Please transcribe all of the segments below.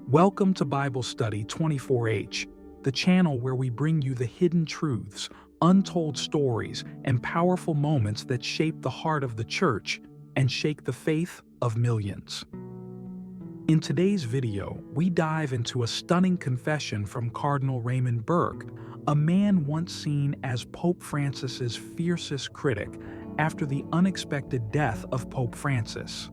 Welcome to Bible Study 24H, the channel where we bring you the hidden truths, untold stories, and powerful moments that shape the heart of the church and shake the faith of millions. In today's video, we dive into a stunning confession from Cardinal Raymond Burke, a man once seen as Pope Francis's fiercest critic after the unexpected death of Pope Francis.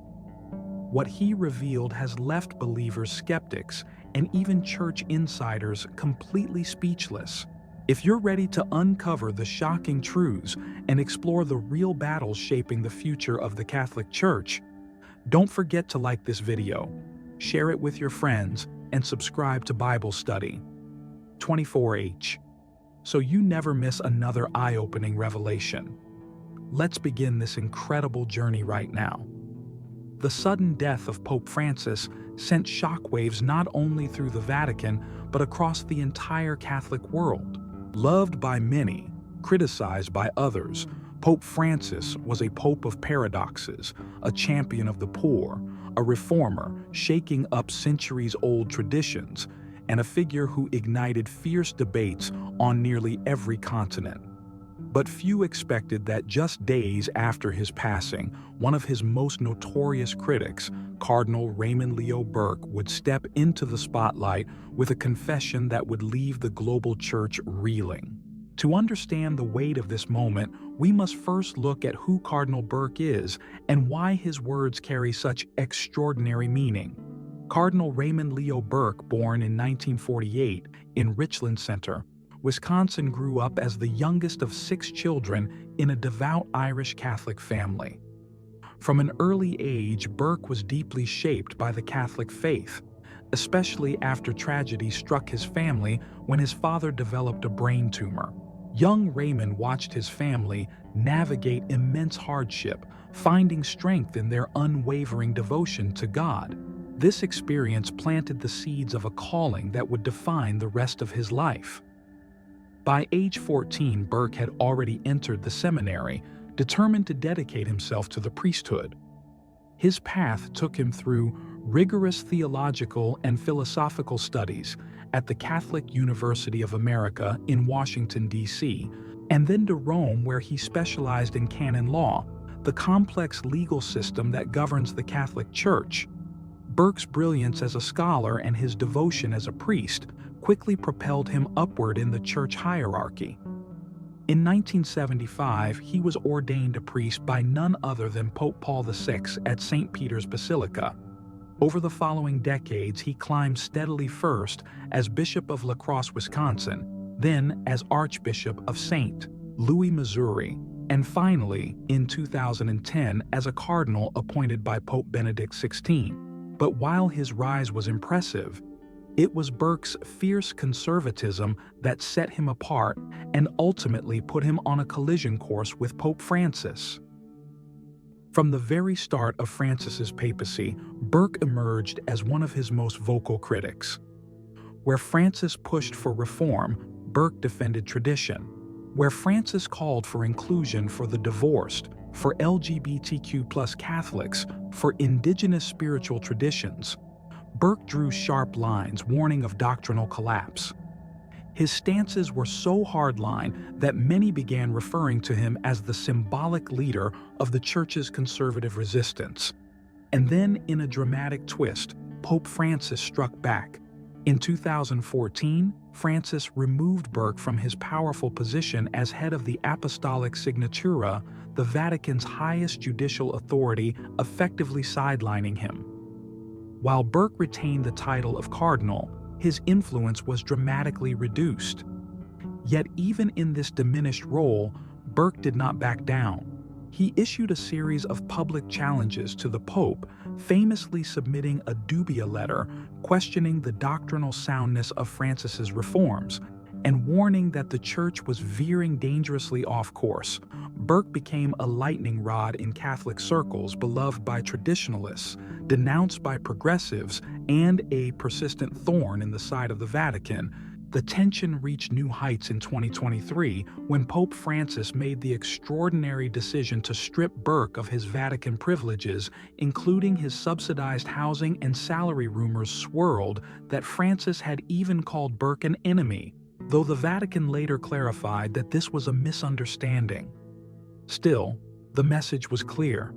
What he revealed has left believers, skeptics, and even church insiders completely speechless. If you're ready to uncover the shocking truths and explore the real battles shaping the future of the Catholic Church, don't forget to like this video, share it with your friends, and subscribe to Bible Study 24H so you never miss another eye-opening revelation. Let's begin this incredible journey right now. The sudden death of Pope Francis sent shockwaves not only through the Vatican but across the entire Catholic world. Loved by many, criticized by others, Pope Francis was a pope of paradoxes, a champion of the poor, a reformer shaking up centuries-old traditions, and a figure who ignited fierce debates on nearly every continent. But few expected that just days after his passing, one of his most notorious critics, Cardinal Raymond Burke, would step into the spotlight with a confession that would leave the global church reeling. To understand the weight of this moment, we must first look at who Cardinal Burke is and why his words carry such extraordinary meaning. Cardinal Raymond Burke, born in 1948 in Richland Center, Wisconsin, grew up as the youngest of 6 children in a devout Irish Catholic family. From an early age, Burke was deeply shaped by the Catholic faith, especially after tragedy struck his family when his father developed a brain tumor. Young Raymond watched his family navigate immense hardship, finding strength in their unwavering devotion to God. This experience planted the seeds of a calling that would define the rest of his life. By age 14, Burke had already entered the seminary, determined to dedicate himself to the priesthood. His path took him through rigorous theological and philosophical studies at the Catholic University of America in Washington, D.C., and then to Rome, where he specialized in canon law, the complex legal system that governs the Catholic Church. Burke's brilliance as a scholar and his devotion as a priest quickly propelled him upward in the church hierarchy. In 1975, he was ordained a priest by none other than Pope Paul VI at St. Peter's Basilica. Over the following decades, he climbed steadily, first as Bishop of La Crosse, Wisconsin, then as Archbishop of St. Louis, Missouri, and finally, in 2010, as a cardinal appointed by Pope Benedict XVI. But while his rise was impressive, it was Burke's fierce conservatism that set him apart and ultimately put him on a collision course with Pope Francis. From the very start of Francis's papacy, Burke emerged as one of his most vocal critics. Where Francis pushed for reform, Burke defended tradition. Where Francis called for inclusion for the divorced, for LGBTQ+ Catholics, for indigenous spiritual traditions, Burke drew sharp lines, warning of doctrinal collapse. His stances were so hardline that many began referring to him as the symbolic leader of the Church's conservative resistance. And then, in a dramatic twist, Pope Francis struck back. In 2014, Francis removed Burke from his powerful position as head of the Apostolic Signatura, the Vatican's highest judicial authority, effectively sidelining him. While Burke retained the title of cardinal, his influence was dramatically reduced. Yet even in this diminished role, Burke did not back down. He issued a series of public challenges to the Pope, famously submitting a dubia letter questioning the doctrinal soundness of Francis's reforms and warning that the Church was veering dangerously off course. Burke became a lightning rod in Catholic circles, beloved by traditionalists, denounced by progressives, and a persistent thorn in the side of the Vatican, The tension reached new heights in 2023 when Pope Francis made the extraordinary decision to strip Burke of his Vatican privileges, including his subsidized housing, and salary. Rumors swirled that Francis had even called Burke an enemy, though the Vatican later clarified that this was a misunderstanding. Still, the message was clear.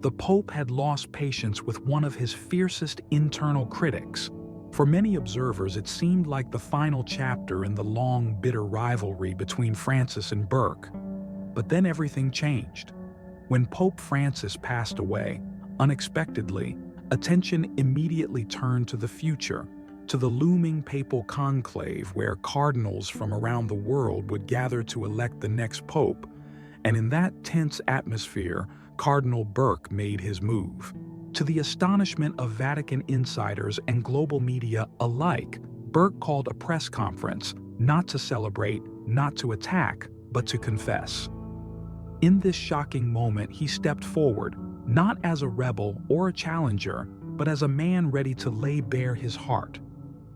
The Pope had lost patience with one of his fiercest internal critics. For many observers, it seemed like the final chapter in the long, bitter rivalry between Francis and Burke. But then everything changed. When Pope Francis passed away, unexpectedly, attention immediately turned to the future, to the looming papal conclave where cardinals from around the world would gather to elect the next pope. And in that tense atmosphere, Cardinal Burke made his move. To the astonishment of Vatican insiders and global media alike, Burke called a press conference, not to celebrate, not to attack, but to confess. In this shocking moment, he stepped forward, not as a rebel or a challenger, but as a man ready to lay bare his heart.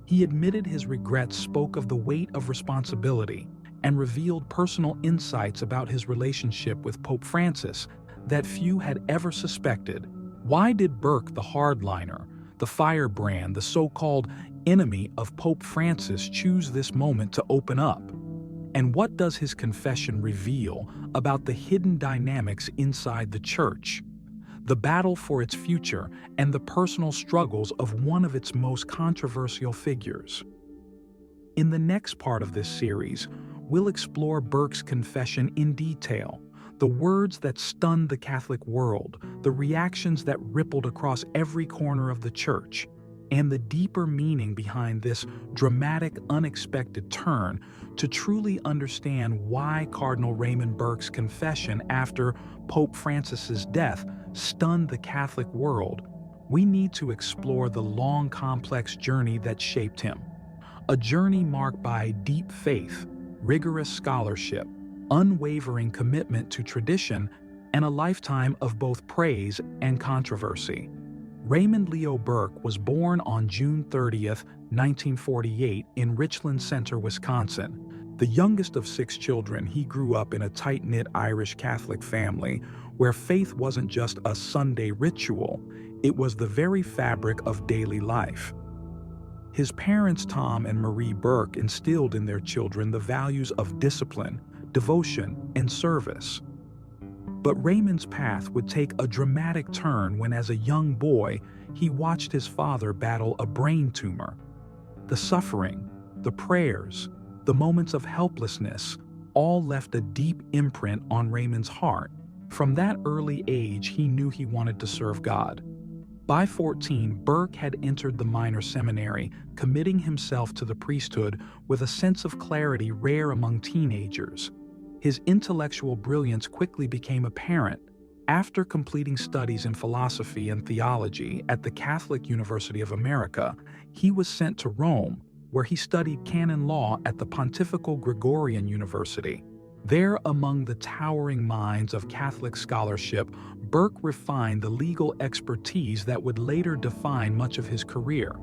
He admitted his regrets, spoke of the weight of responsibility, and revealed personal insights about his relationship with Pope Francis that few had ever suspected. Why did Burke, the hardliner, the firebrand, the so-called enemy of Pope Francis, choose this moment to open up? And what does his confession reveal about the hidden dynamics inside the Church, the battle for its future, and the personal struggles of one of its most controversial figures? In the next part of this series, we'll explore Burke's confession in detail, the words that stunned the Catholic world, the reactions that rippled across every corner of the Church, and the deeper meaning behind this dramatic, unexpected turn. To truly understand why Cardinal Raymond Burke's confession after Pope Francis's death stunned the Catholic world, we need to explore the long, complex journey that shaped him. A journey marked by deep faith, rigorous scholarship, unwavering commitment to tradition, and a lifetime of both praise and controversy. Raymond Leo Burke was born on June 30th, 1948 in Richland Center, Wisconsin. The youngest of 6 children, he grew up in a tight-knit Irish Catholic family where faith wasn't just a Sunday ritual, it was the very fabric of daily life. His parents, Tom and Marie Burke, instilled in their children the values of discipline, devotion, and service. But Raymond's path would take a dramatic turn when, as a young boy, he watched his father battle a brain tumor. The suffering, the prayers, the moments of helplessness all left a deep imprint on Raymond's heart. From that early age, he knew he wanted to serve God. By 14, Burke had entered the minor seminary, committing himself to the priesthood with a sense of clarity rare among teenagers. His intellectual brilliance quickly became apparent. After completing studies in philosophy and theology at the Catholic University of America, he was sent to Rome, where he studied canon law at the Pontifical Gregorian University. There, among the towering minds of Catholic scholarship, Burke refined the legal expertise that would later define much of his career.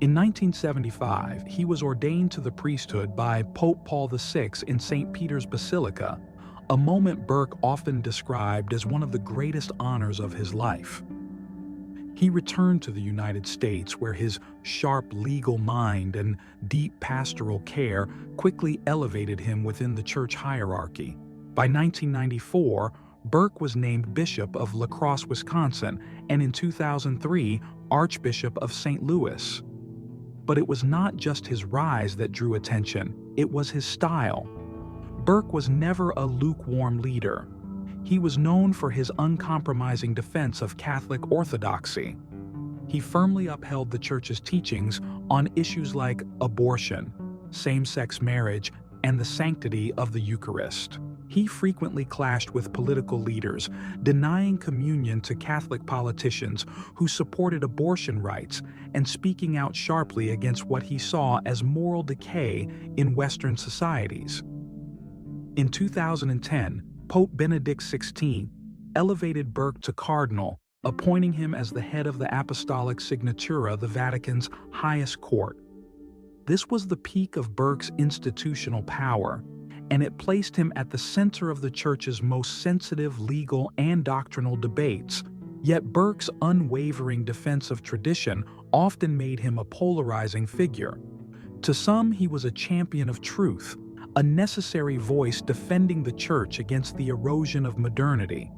In 1975, he was ordained to the priesthood by Pope Paul VI in St. Peter's Basilica, a moment Burke often described as one of the greatest honors of his life. He returned to the United States, where his sharp legal mind and deep pastoral care quickly elevated him within the church hierarchy. By 1994, Burke was named Bishop of La Crosse, Wisconsin, and in 2003, Archbishop of St. Louis. But it was not just his rise that drew attention, it was his style. Burke was never a lukewarm leader. He was known for his uncompromising defense of Catholic orthodoxy. He firmly upheld the Church's teachings on issues like abortion, same-sex marriage, and the sanctity of the Eucharist. He frequently clashed with political leaders, denying communion to Catholic politicians who supported abortion rights and speaking out sharply against what he saw as moral decay in Western societies. In 2010, Pope Benedict XVI elevated Burke to cardinal, appointing him as the head of the Apostolic Signatura, the Vatican's highest court. This was the peak of Burke's institutional power, and it placed him at the center of the Church's most sensitive legal and doctrinal debates. Yet Burke's unwavering defense of tradition often made him a polarizing figure. To some, he was a champion of truth, a necessary voice defending the Church against the erosion of modernity.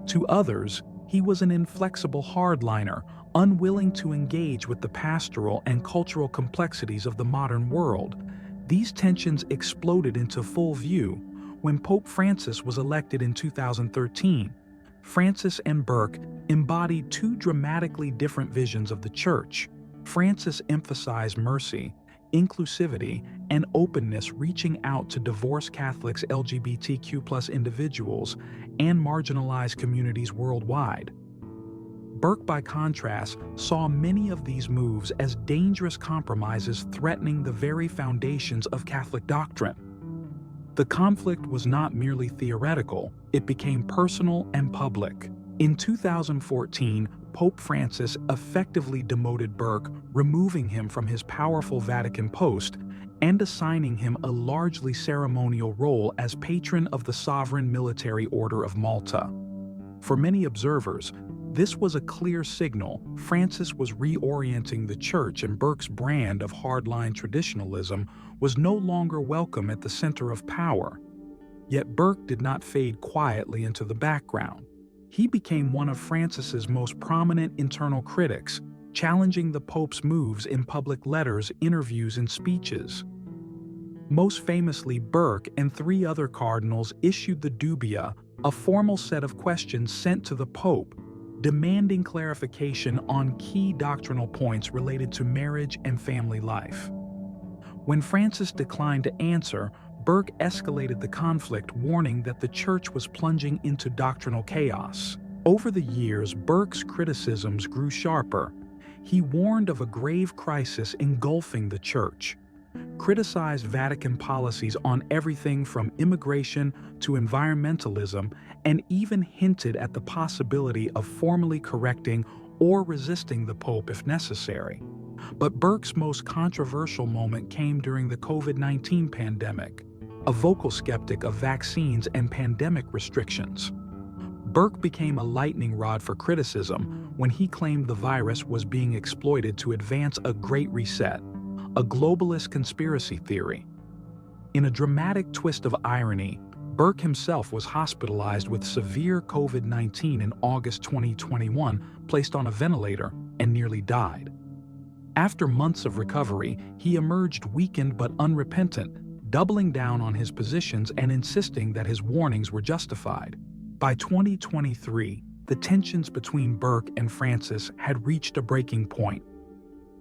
To others, he was an inflexible hardliner, unwilling to engage with the pastoral and cultural complexities of the modern world. These tensions exploded into full view when Pope Francis was elected in 2013. Francis and Burke embodied two dramatically different visions of the Church. Francis emphasized mercy, inclusivity, and openness, reaching out to divorced Catholics, LGBTQ+ individuals, and marginalized communities worldwide. Burke, by contrast, saw many of these moves as dangerous compromises threatening the very foundations of Catholic doctrine. The conflict was not merely theoretical, it became personal and public. In 2014, Pope Francis effectively demoted Burke, removing him from his powerful Vatican post and assigning him a largely ceremonial role as patron of the Sovereign Military Order of Malta. For many observers, this was a clear signal Francis was reorienting the Church, and Burke's brand of hardline traditionalism was no longer welcome at the center of power. Yet Burke did not fade quietly into the background. He became one of Francis's most prominent internal critics, challenging the Pope's moves in public letters, interviews, and speeches. Most famously, Burke and three other cardinals issued the Dubia, a formal set of questions sent to the Pope, demanding clarification on key doctrinal points related to marriage and family life. When Francis declined to answer, Burke escalated the conflict, warning that the Church was plunging into doctrinal chaos. Over the years, Burke's criticisms grew sharper. He warned of a grave crisis engulfing the Church, criticized Vatican policies on everything from immigration to environmentalism, and even hinted at the possibility of formally correcting or resisting the Pope if necessary. But Burke's most controversial moment came during the COVID-19 pandemic. A vocal skeptic of vaccines and pandemic restrictions, Burke became a lightning rod for criticism when he claimed the virus was being exploited to advance a Great Reset, a globalist conspiracy theory. In a dramatic twist of irony, Burke himself was hospitalized with severe COVID-19 in August 2021, placed on a ventilator, and nearly died. After months of recovery, he emerged weakened but unrepentant, doubling down on his positions and insisting that his warnings were justified. By 2023, the tensions between Burke and Francis had reached a breaking point.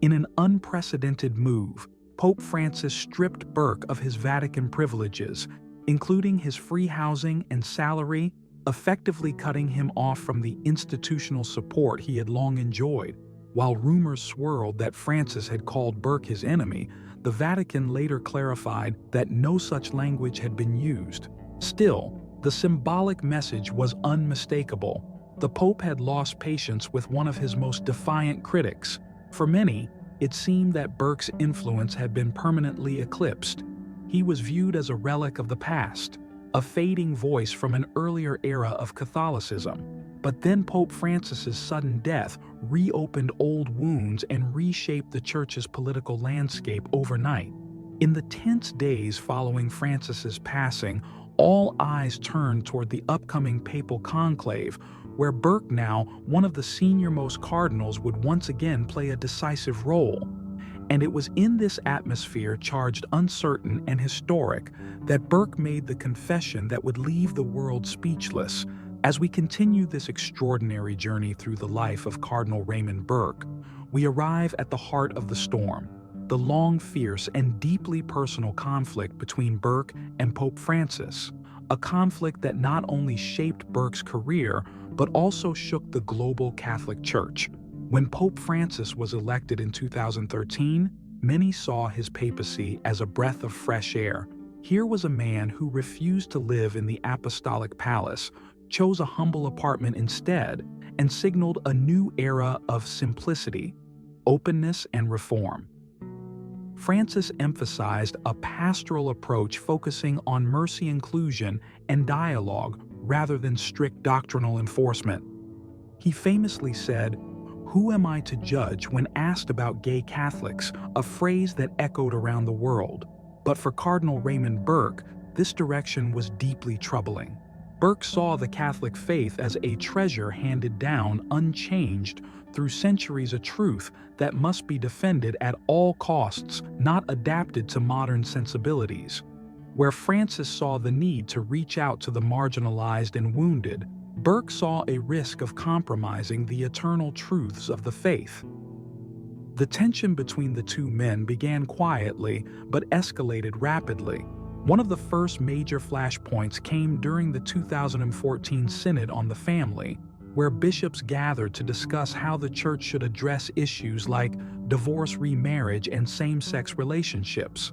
In an unprecedented move, Pope Francis stripped Burke of his Vatican privileges, including his free housing and salary, effectively cutting him off from the institutional support he had long enjoyed. While rumors swirled that Francis had called Burke his enemy, the Vatican later clarified that no such language had been used. Still, the symbolic message was unmistakable. The Pope had lost patience with one of his most defiant critics. For many, it seemed that Burke's influence had been permanently eclipsed. He was viewed as a relic of the past, a fading voice from an earlier era of Catholicism. But then Pope Francis's sudden death reopened old wounds and reshaped the Church's political landscape overnight. In the tense days following Francis's passing, all eyes turned toward the upcoming papal conclave, where Burke, now one of the senior-most cardinals, would once again play a decisive role. And it was in this atmosphere, charged uncertain and historic, that Burke made the confession that would leave the world speechless. As we continue this extraordinary journey through the life of Cardinal Raymond Burke, we arrive at the heart of the storm, the long, fierce, and deeply personal conflict between Burke and Pope Francis, a conflict that not only shaped Burke's career, but also shook the global Catholic Church. When Pope Francis was elected in 2013, many saw his papacy as a breath of fresh air. Here was a man who refused to live in the apostolic palace, chose a humble apartment instead, and signaled a new era of simplicity, openness, and reform. Francis emphasized a pastoral approach focusing on mercy, inclusion, and dialogue rather than strict doctrinal enforcement. He famously said, "Who am I to judge?" when asked about gay Catholics, a phrase that echoed around the world. But for Cardinal Raymond Burke, this direction was deeply troubling. Burke saw the Catholic faith as a treasure handed down unchanged through centuries, a truth that must be defended at all costs, not adapted to modern sensibilities. Where Francis saw the need to reach out to the marginalized and wounded, Burke saw a risk of compromising the eternal truths of the faith. The tension between the two men began quietly but escalated rapidly. One of the first major flashpoints came during the 2014 Synod on the Family, where bishops gathered to discuss how the Church should address issues like divorce, remarriage, and same-sex relationships.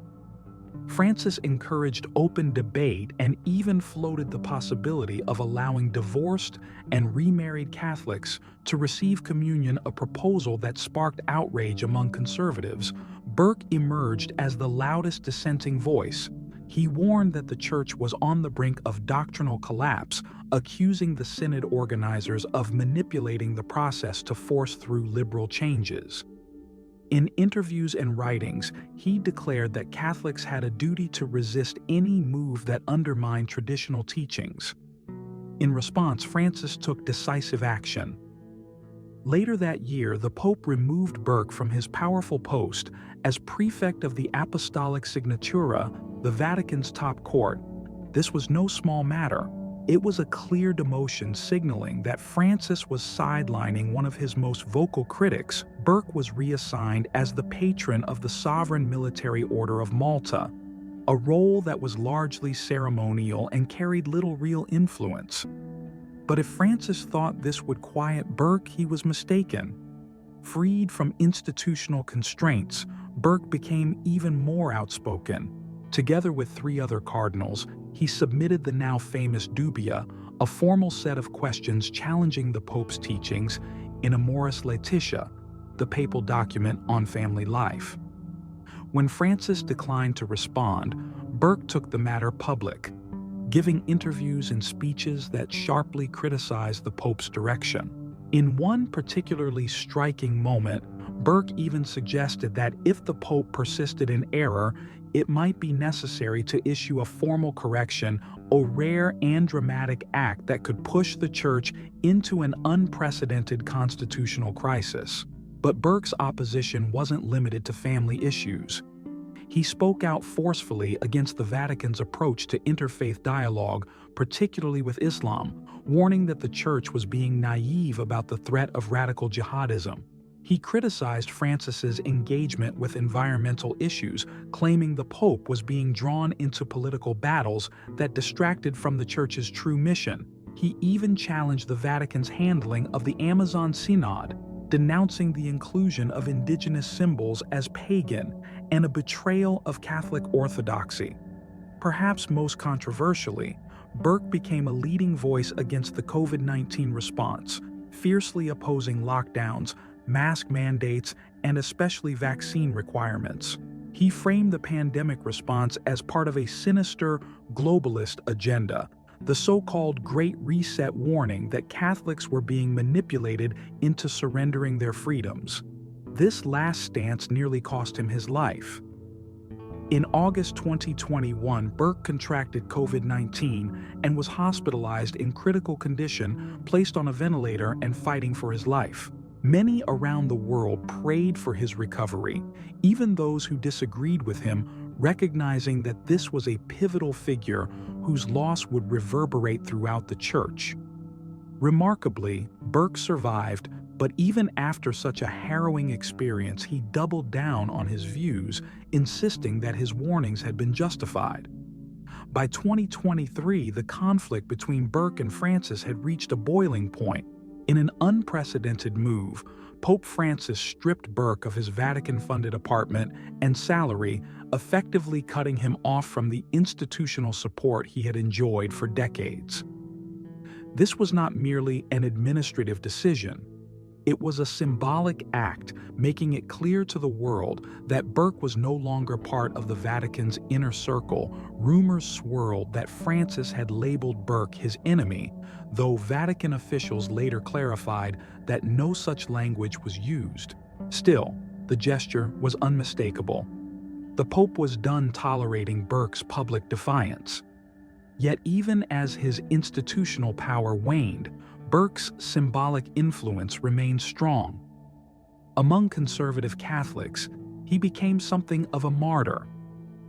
Francis encouraged open debate and even floated the possibility of allowing divorced and remarried Catholics to receive communion, a proposal that sparked outrage among conservatives. Burke emerged as the loudest dissenting voice. He warned that the Church was on the brink of doctrinal collapse, accusing the Synod organizers of manipulating the process to force through liberal changes. In interviews and writings, he declared that Catholics had a duty to resist any move that undermined traditional teachings. In response, Francis took decisive action. Later that year, the Pope removed Burke from his powerful post as prefect of the Apostolic Signatura, the Vatican's top court. This was no small matter. It was a clear demotion signaling that Francis was sidelining one of his most vocal critics. Burke was reassigned as the patron of the Sovereign Military Order of Malta, a role that was largely ceremonial and carried little real influence. But if Francis thought this would quiet Burke, he was mistaken. Freed from institutional constraints, Burke became even more outspoken. Together with 3 other cardinals, he submitted the now famous Dubia, a formal set of questions challenging the Pope's teachings, in Amoris Laetitia, the papal document on family life. When Francis declined to respond, Burke took the matter public, giving interviews and speeches that sharply criticized the Pope's direction. In one particularly striking moment, Burke even suggested that if the Pope persisted in error, it might be necessary to issue a formal correction, a rare and dramatic act that could push the Church into an unprecedented constitutional crisis. But Burke's opposition wasn't limited to family issues. He spoke out forcefully against the Vatican's approach to interfaith dialogue, particularly with Islam, warning that the Church was being naive about the threat of radical jihadism. He criticized Francis's engagement with environmental issues, claiming the Pope was being drawn into political battles that distracted from the Church's true mission. He even challenged the Vatican's handling of the Amazon Synod, denouncing the inclusion of indigenous symbols as pagan and a betrayal of Catholic orthodoxy. Perhaps most controversially, Burke became a leading voice against the COVID-19 response, fiercely opposing lockdowns, mask mandates, and especially vaccine requirements. He framed the pandemic response as part of a sinister, globalist agenda, the so-called Great Reset, warning that Catholics were being manipulated into surrendering their freedoms. This last stance nearly cost him his life. In August 2021, Burke contracted COVID-19 and was hospitalized in critical condition, placed on a ventilator and fighting for his life. Many around the world prayed for his recovery, even those who disagreed with him, recognizing that this was a pivotal figure whose loss would reverberate throughout the Church. Remarkably, Burke survived, but even after such a harrowing experience, he doubled down on his views, insisting that his warnings had been justified. By 2023, the conflict between Burke and Francis had reached a boiling point. In an unprecedented move, Pope Francis stripped Burke of his Vatican-funded apartment and salary, effectively cutting him off from the institutional support he had enjoyed for decades. This was not merely an administrative decision. It was a symbolic act, making it clear to the world that Burke was no longer part of the Vatican's inner circle. Rumors swirled that Francis had labeled Burke his enemy, though Vatican officials later clarified that no such language was used. Still, the gesture was unmistakable. The Pope was done tolerating Burke's public defiance. Yet even as his institutional power waned, Burke's symbolic influence remained strong. Among conservative Catholics, he became something of a martyr,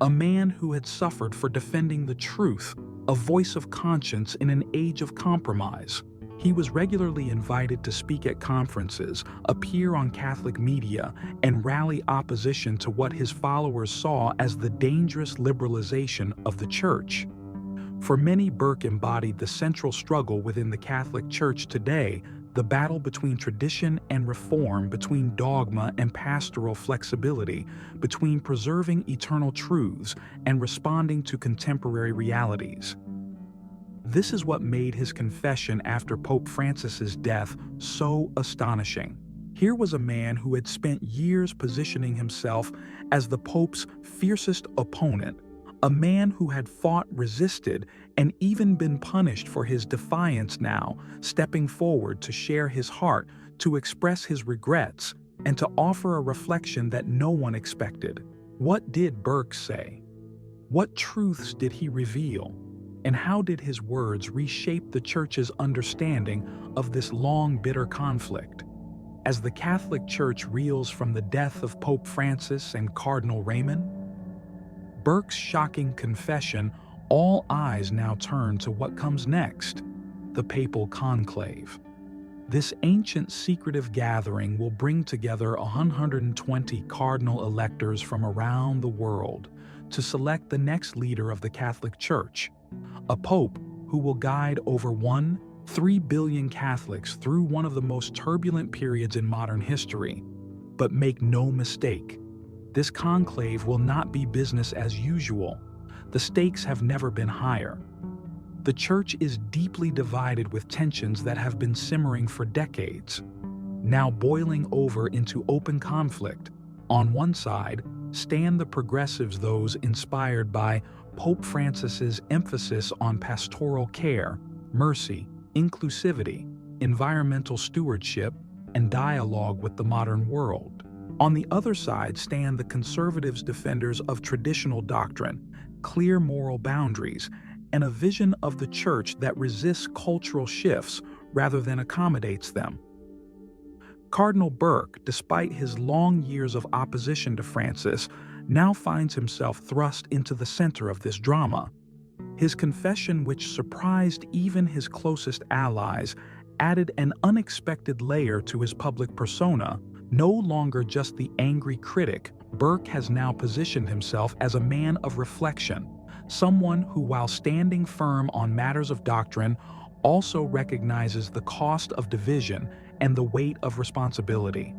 a man who had suffered for defending the truth, a voice of conscience in an age of compromise. He was regularly invited to speak at conferences, appear on Catholic media, and rally opposition to what his followers saw as the dangerous liberalization of the Church. For many, Burke embodied the central struggle within the Catholic Church today, the battle between tradition and reform, between dogma and pastoral flexibility, between preserving eternal truths and responding to contemporary realities. This is what made his confession after Pope Francis's death so astonishing. Here was a man who had spent years positioning himself as the Pope's fiercest opponent, a man who had fought, resisted, and even been punished for his defiance, now stepping forward to share his heart, to express his regrets, and to offer a reflection that no one expected. What did Burke say? What truths did he reveal? And how did his words reshape the Church's understanding of this long, bitter conflict? As the Catholic Church reels from the death of Pope Francis and Cardinal Raymond, Burke's shocking confession, all eyes now turn to what comes next: the papal conclave. This ancient secretive gathering will bring together 120 cardinal electors from around the world to select the next leader of the Catholic Church, a pope who will guide over 3 billion Catholics through one of the most turbulent periods in modern history. But make no mistake, this conclave will not be business as usual. The stakes have never been higher. The Church is deeply divided, with tensions that have been simmering for decades, now boiling over into open conflict. On one side stand the progressives, those inspired by Pope Francis's emphasis on pastoral care, mercy, inclusivity, environmental stewardship, and dialogue with the modern world. On the other side stand the conservatives, defenders of traditional doctrine, clear moral boundaries, and a vision of the Church that resists cultural shifts rather than accommodates them. Cardinal Burke, despite his long years of opposition to Francis, now finds himself thrust into the center of this drama. His confession, which surprised even his closest allies, added an unexpected layer to his public persona. No longer just the angry critic, Burke has now positioned himself as a man of reflection, someone who, while standing firm on matters of doctrine, also recognizes the cost of division and the weight of responsibility.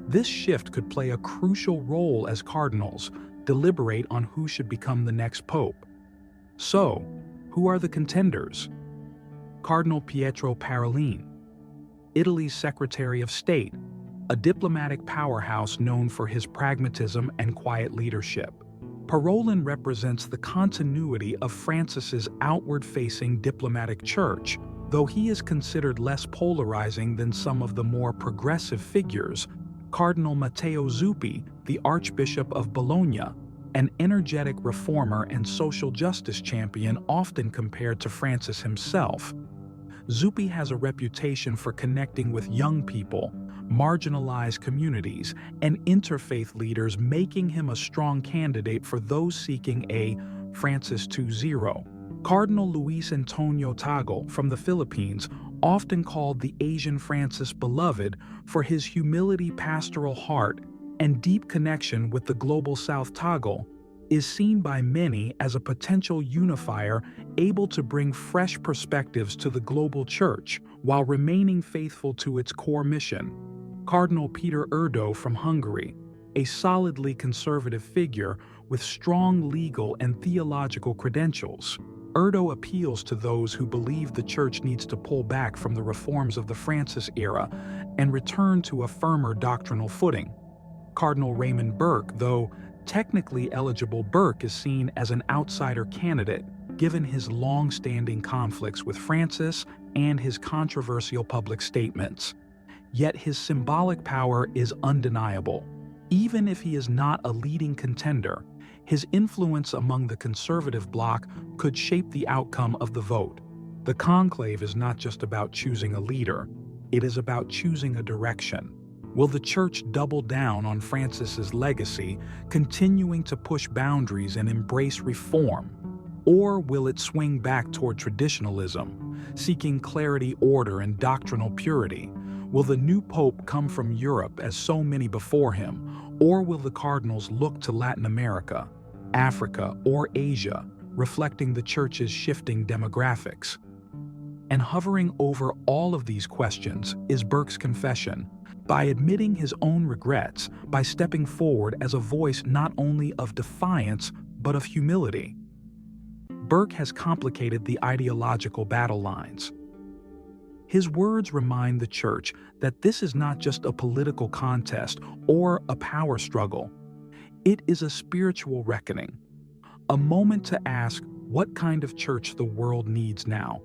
This shift could play a crucial role as cardinals deliberate on who should become the next pope. So, who are the contenders? Cardinal Pietro Parolin, Italy's Secretary of State, a diplomatic powerhouse known for his pragmatism and quiet leadership. Parolin represents the continuity of Francis's outward-facing diplomatic church, though he is considered less polarizing than some of the more progressive figures. Cardinal Matteo Zuppi, the Archbishop of Bologna, an energetic reformer and social justice champion often compared to Francis himself. Zuppi has a reputation for connecting with young people, marginalized communities, and interfaith leaders, making him a strong candidate for those seeking a Francis 2.0. Cardinal Luis Antonio Tagle from the Philippines, often called the Asian Francis beloved for his humility, pastoral heart, and deep connection with the global South. Tagle is seen by many as a potential unifier, able to bring fresh perspectives to the global church while remaining faithful to its core mission. Cardinal Peter Erdo from Hungary, a solidly conservative figure with strong legal and theological credentials. Erdo appeals to those who believe the Church needs to pull back from the reforms of the Francis era and return to a firmer doctrinal footing. Cardinal Raymond Burke, though technically eligible, Burke is seen as an outsider candidate, given his long-standing conflicts with Francis and his controversial public statements. Yet his symbolic power is undeniable. Even if he is not a leading contender, his influence among the conservative bloc could shape the outcome of the vote. The conclave is not just about choosing a leader, it is about choosing a direction. Will the Church double down on Francis's legacy, continuing to push boundaries and embrace reform? Or will it swing back toward traditionalism, seeking clarity, order, and doctrinal purity? Will the new pope come from Europe as so many before him, or will the cardinals look to Latin America, Africa, or Asia, reflecting the Church's shifting demographics? And hovering over all of these questions is Burke's confession. By admitting his own regrets, by stepping forward as a voice not only of defiance, but of humility. Burke has complicated the ideological battle lines. His words remind the Church that this is not just a political contest or a power struggle. It is a spiritual reckoning, a moment to ask what kind of church the world needs now.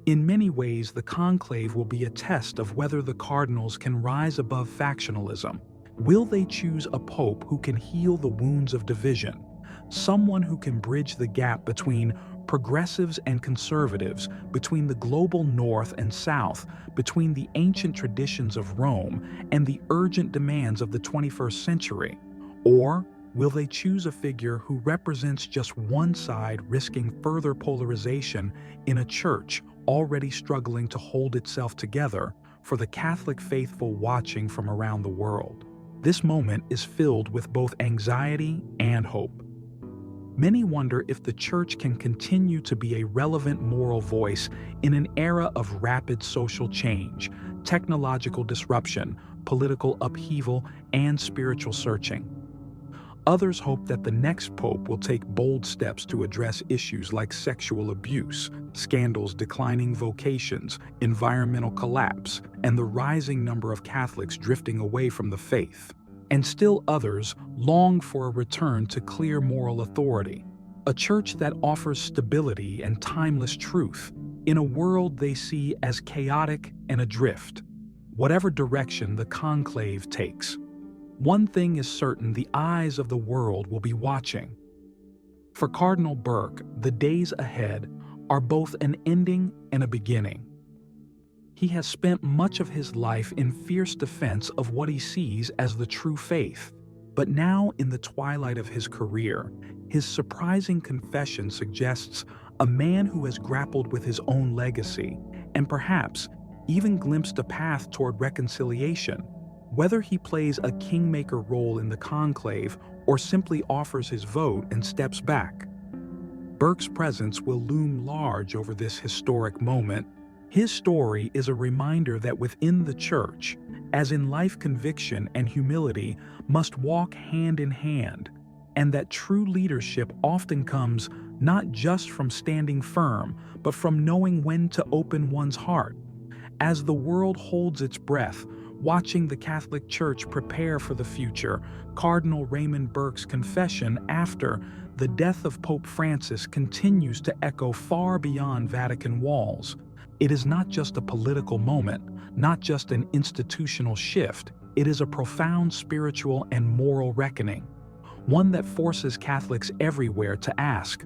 In many ways, the conclave will be a test of whether the cardinals can rise above factionalism. Will they choose a pope who can heal the wounds of division, someone who can bridge the gap between progressives and conservatives, between the global North and South, between the ancient traditions of Rome and the urgent demands of the 21st century? Or will they choose a figure who represents just one side, risking further polarization in a church already struggling to hold itself together, for the Catholic faithful watching from around the world? This moment is filled with both anxiety and hope. Many wonder if the Church can continue to be a relevant moral voice in an era of rapid social change, technological disruption, political upheaval, and spiritual searching. Others hope that the next pope will take bold steps to address issues like sexual abuse, scandals, declining vocations, environmental collapse, and the rising number of Catholics drifting away from the faith. And still others long for a return to clear moral authority, a church that offers stability and timeless truth in a world they see as chaotic and adrift. Whatever direction the conclave takes, one thing is certain: the eyes of the world will be watching. For Cardinal Burke, the days ahead are both an ending and a beginning. He has spent much of his life in fierce defense of what he sees as the true faith. But now, in the twilight of his career, his surprising confession suggests a man who has grappled with his own legacy and perhaps even glimpsed a path toward reconciliation. Whether he plays a kingmaker role in the conclave or simply offers his vote and steps back, Burke's presence will loom large over this historic moment. His story is a reminder that within the Church, as in life, conviction and humility must walk hand in hand, and that true leadership often comes not just from standing firm, but from knowing when to open one's heart. As the world holds its breath, watching the Catholic Church prepare for the future, Cardinal Raymond Burke's confession after the death of Pope Francis continues to echo far beyond Vatican walls. It is not just a political moment, not just an institutional shift. It is a profound spiritual and moral reckoning, one that forces Catholics everywhere to ask,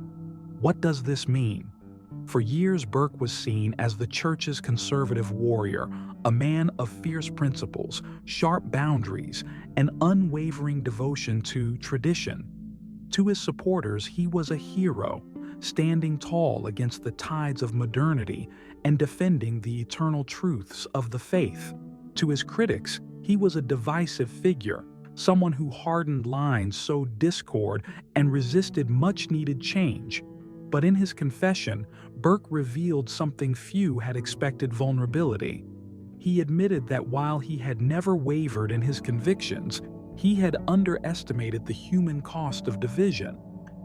what does this mean? For years, Burke was seen as the Church's conservative warrior, a man of fierce principles, sharp boundaries, and unwavering devotion to tradition. To his supporters, he was a hero, standing tall against the tides of modernity and defending the eternal truths of the faith. To his critics, he was a divisive figure, someone who hardened lines, sowed discord, and resisted much-needed change. But in his confession, Burke revealed something few had expected: vulnerability. He admitted that while he had never wavered in his convictions, he had underestimated the human cost of division.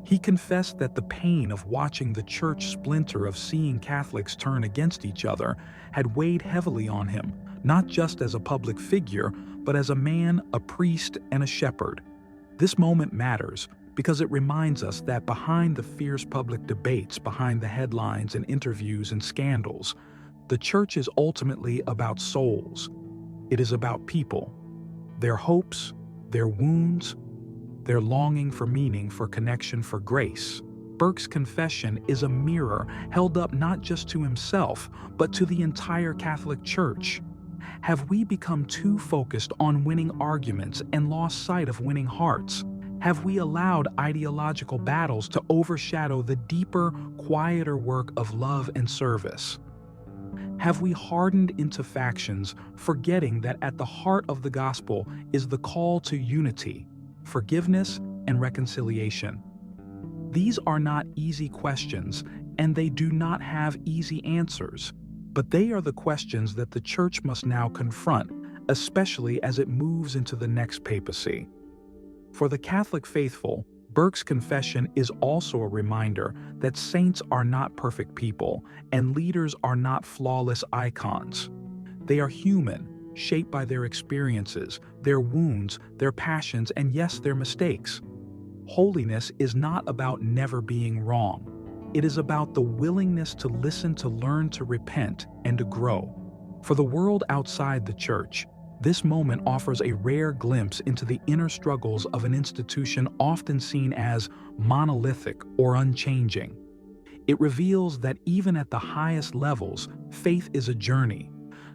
He confessed that the pain of watching the church splinter, of seeing Catholics turn against each other, had weighed heavily on him, not just as a public figure, but as a man, a priest, and a shepherd. This moment matters because it reminds us that behind the fierce public debates, behind the headlines and interviews and scandals, the church is ultimately about souls. It is about people, their hopes, their wounds, their longing for meaning, for connection, for grace. Burke's confession is a mirror held up not just to himself, but to the entire Catholic Church. Have we become too focused on winning arguments and lost sight of winning hearts? Have we allowed ideological battles to overshadow the deeper, quieter work of love and service? Have we hardened into factions, forgetting that at the heart of the gospel is the call to unity, forgiveness, and reconciliation? These are not easy questions, and they do not have easy answers, but they are the questions that the Church must now confront, especially as it moves into the next papacy. For the Catholic faithful, Burke's confession is also a reminder that saints are not perfect people, and leaders are not flawless icons. They are human, shaped by their experiences, their wounds, their passions, and yes, their mistakes. Holiness is not about never being wrong. It is about the willingness to listen, to learn, to repent, and to grow. For the world outside the Church, this moment offers a rare glimpse into the inner struggles of an institution often seen as monolithic or unchanging. It reveals that even at the highest levels, faith is a journey,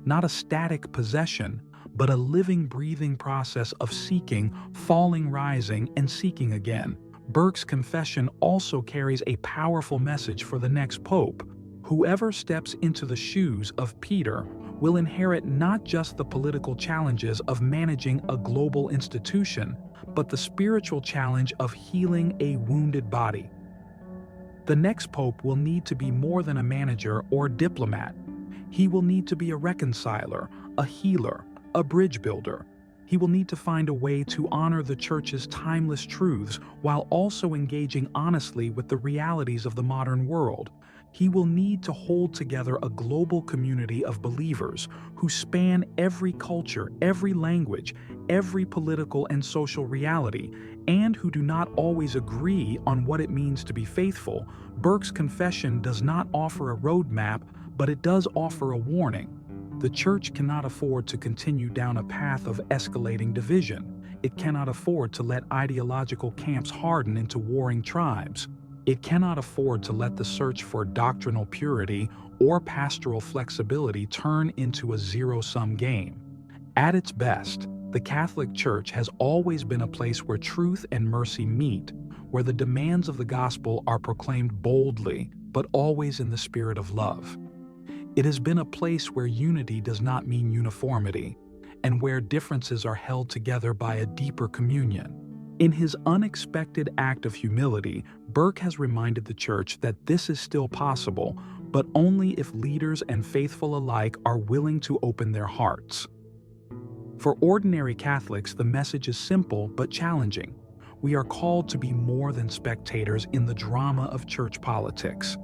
not a static possession, but a living, breathing process of seeking, falling, rising, and seeking again. Burke's confession also carries a powerful message for the next pope. Whoever steps into the shoes of Peter will inherit not just the political challenges of managing a global institution, but the spiritual challenge of healing a wounded body. The next pope will need to be more than a manager or diplomat. He will need to be a reconciler, a healer, a bridge builder. He will need to find a way to honor the Church's timeless truths while also engaging honestly with the realities of the modern world. He will need to hold together a global community of believers who span every culture, every language, every political and social reality, and who do not always agree on what it means to be faithful. Burke's confession does not offer a roadmap, but it does offer a warning. The Church cannot afford to continue down a path of escalating division. It cannot afford to let ideological camps harden into warring tribes. It cannot afford to let the search for doctrinal purity or pastoral flexibility turn into a zero-sum game. At its best, the Catholic Church has always been a place where truth and mercy meet, where the demands of the gospel are proclaimed boldly, but always in the spirit of love. It has been a place where unity does not mean uniformity, and where differences are held together by a deeper communion. In his unexpected act of humility, Burke has reminded the Church that this is still possible, but only if leaders and faithful alike are willing to open their hearts. For ordinary Catholics, the message is simple but challenging. We are called to be more than spectators in the drama of church politics.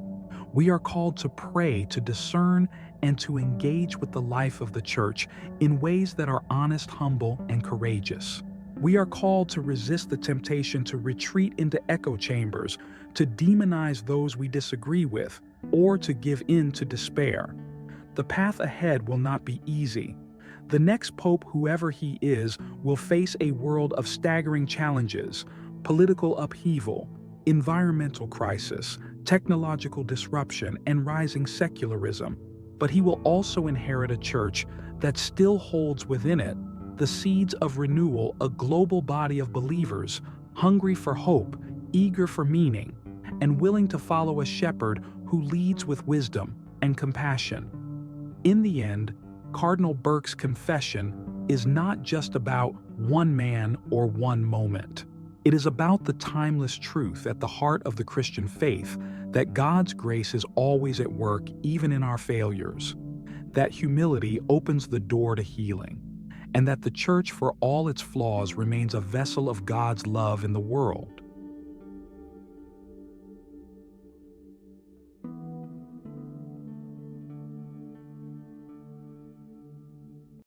We are called to pray, to discern, and to engage with the life of the Church in ways that are honest, humble, and courageous. We are called to resist the temptation to retreat into echo chambers, to demonize those we disagree with, or to give in to despair. The path ahead will not be easy. The next pope, whoever he is, will face a world of staggering challenges: political upheaval, environmental crisis, technological disruption, and rising secularism. But he will also inherit a church that still holds within it the seeds of renewal, a global body of believers, hungry for hope, eager for meaning, and willing to follow a shepherd who leads with wisdom and compassion. In the end, Cardinal Burke's confession is not just about one man or one moment. It is about the timeless truth at the heart of the Christian faith that God's grace is always at work, even in our failures, that humility opens the door to healing, and that the Church, for all its flaws, remains a vessel of God's love in the world.